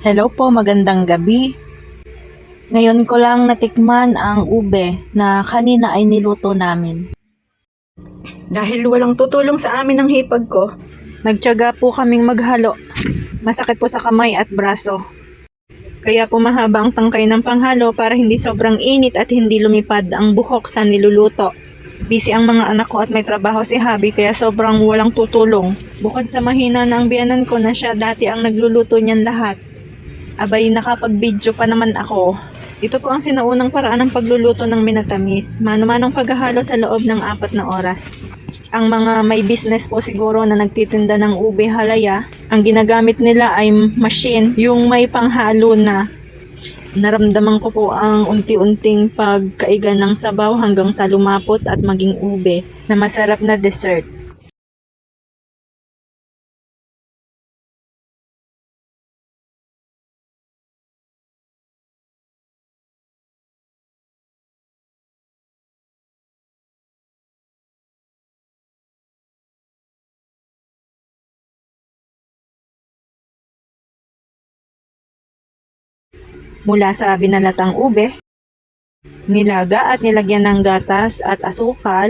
Hello po, magandang gabi. Ngayon ko lang natikman ang ube na kanina ay niluto namin. Dahil walang tutulong sa amin ang hipag ko, Nagtiyaga po kaming maghalo. Masakit po sa kamay at braso. Kaya po mahaba ang tangkay ng panghalo para hindi sobrang init at hindi lumipad ang buhok sa niluluto. Busy ang mga anak ko at may trabaho si Habi kaya sobrang walang tutulong. Bukod sa mahina na ang biyanan ko na siya dati ang nagluluto niyan lahat. Abay, nakapag-video pa naman ako. Ito po ang sinaunang paraan ng pagluluto ng minatamis. Mano-manong paghahalo sa loob ng 4 na oras. Ang mga may business po siguro na nagtitinda ng ube halaya, ang ginagamit nila ay machine, yung may panghalo na. Naramdaman ko po ang unti-unting pagkaiga ng sabaw hanggang sa lumapot at maging ube na masarap na dessert. Mula sa binalatang ube, nilaga at nilagyan ng gatas at asukal.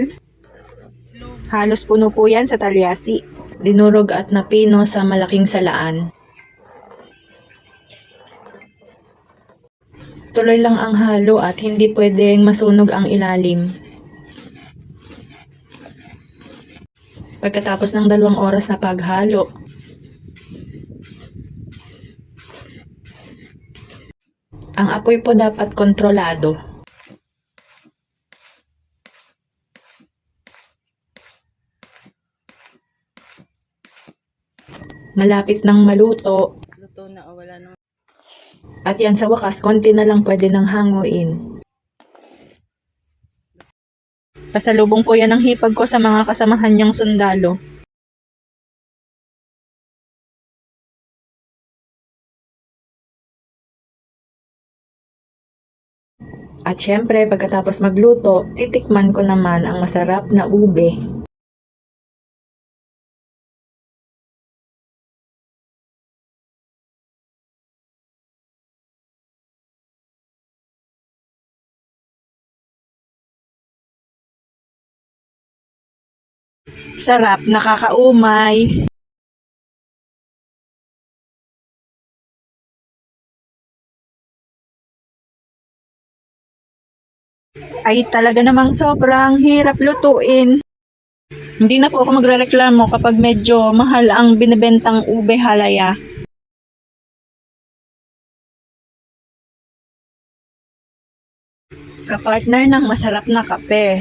Halos puno po yan sa talyasi. Dinurog at napino sa malaking salaan. Tuloy lang ang halo at hindi pwedeng masunog ang ilalim. Pagkatapos ng 2 oras na paghalo, ang apoy po dapat kontrolado. Malapit nang maluto. luto na o wala nang... At yan sa wakas, konti na lang pwede nang hanguin. Pasalubong po yan ang hipag ko sa mga kasamahan niyang sundalo. At syempre, pagkatapos magluto, titikman ko naman ang masarap na ube. Sarap, nakakaumay. Ay talaga namang sobrang hirap lutuin. Hindi na po ako magrereklamo kapag medyo mahal ang binibentang ube halaya. Kapartner ng masarap na kape.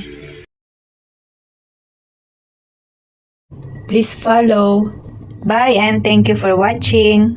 Please follow. Bye and thank you for watching.